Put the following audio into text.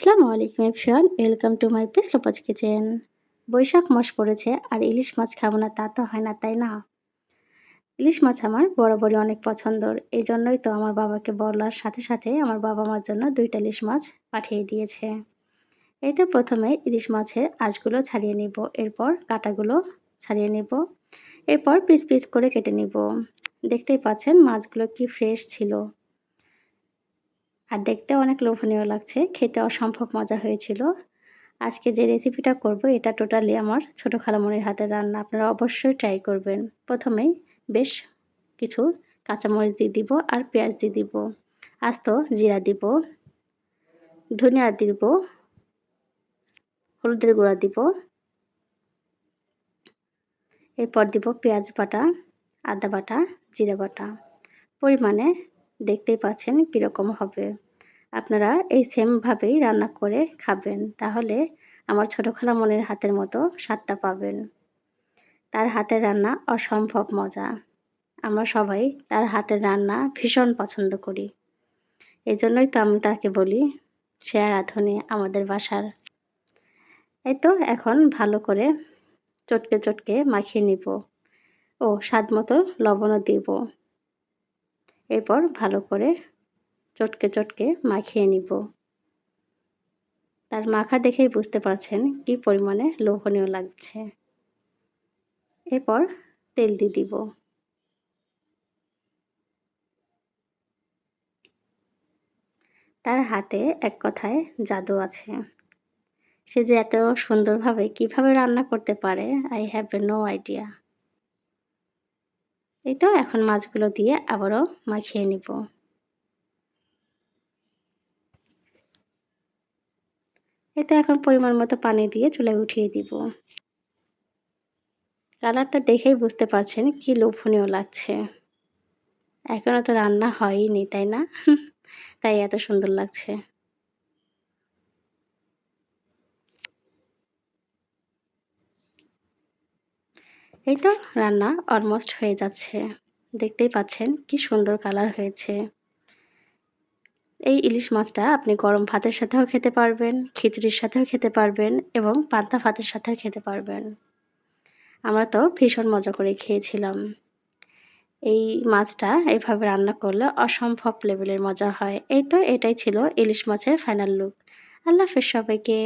আসসালামু আলাইকুম everyone, welcome to my page Lopaj kitchen. বৈশাখ মাস পড়েছে আর ইলিশ মাছ খাবো না তা তো হয় না, তাই না? ইলিশ মাছ আমার বরাবরই অনেক পছন্দর। এই জন্যই তো আমার বাবাকে বলার সাথে সাথে আমার বাবা আমার জন্য ২টা ইলিশ মাছ পাঠিয়ে দিয়েছে। এই তো প্রথমে ইলিশ মাছের আঁশগুলো ছাড়িয়ে নিব, এরপর কাঁটাগুলো ছাড়িয়ে নিব, এরপর পিস পিস করে কেটে নিব। দেখতেই পাচ্ছেন মাছগুলো কি ফ্রেশ ছিল আর দেখতেও অনেক লোভনীয় লাগছে, খেতে অসম্ভব মজা হয়েছিল। আজকে যে রেসিপিটা করব এটা টোটালি আমার ছোটো খালামণির হাতের রান্না, আপনারা অবশ্যই ট্রাই করবেন। প্রথমেই বেশ কিছু কাঁচামরিচ দিয়ে দিব আর পেঁয়াজ দিয়ে দিব, আস্ত জিরা দিব, ধনিয়া দিব, হলুদের গুঁড়া দিব, এরপর দিব পেঁয়াজ বাটা, আদা বাটা, জিরা বাটা। পরিমাণে দেখতেই পাচ্ছেন কীরকম হবে। আপনারা এই সেমভাবেই রান্না করে খাবেন, তাহলে আমার ছোটো খালামণির হাতের মতো স্বাদটা পাবেন। তার হাতের রান্না অসম্ভব মজা। আমরা সবাই তার হাতের রান্না ভীষণ পছন্দ করি। এজন্যই তো আমি তাকে বলি সে আর রাঁধুনি আমাদের বাসার। এই তো এখন ভালো করে চটকে চটকে মাখিয়ে নিব ও স্বাদমতো লবণও দিব। এরপর ভালো করে চটকে চটকে মাখিয়ে নিব। তার মাখা দেখেই বুঝতে পারছেন কি পরিমাণে লোভনীয় লাগছে। এরপর তেল দিয়ে দিব। তার হাতে এক কথায় জাদু আছে। সে যে এত সুন্দরভাবে কিভাবে রান্না করতে পারে, আই হ্যাভ নো আইডিয়া। এই তো এখন মাছগুলো দিয়ে আবারও মাখিয়ে নিব। এই তো এখন পরিমাণ মতো পানি দিয়ে চুলায় উঠিয়ে দিব। কালারটা দেখেই বুঝতে পারছেন কি লোভনীয় লাগছে। এখনও তো রান্না হয়নি, তাই না? তাই এত সুন্দর লাগছে। এই তো রান্না অলমোস্ট হয়ে যাচ্ছে। দেখতেই পাচ্ছেন কি সুন্দর কালার হয়েছে। এই ইলিশ মাছটা আপনি গরম ভাতের সাথেও খেতে পারবেন, খিচুড়ির সাথেও খেতে পারবেন এবং পান্তা ভাতের সাথেও খেতে পারবেন। আমরা তো ভীষণ মজা করে খেয়েছিলাম। এই মাছটা এভাবে রান্না করলে অসম্ভব লেভেলের মজা হয়। এই তো এটাই ছিল ইলিশ মাছের ফাইনাল লুক। আল্লাহ হাফেজ সবাইকে।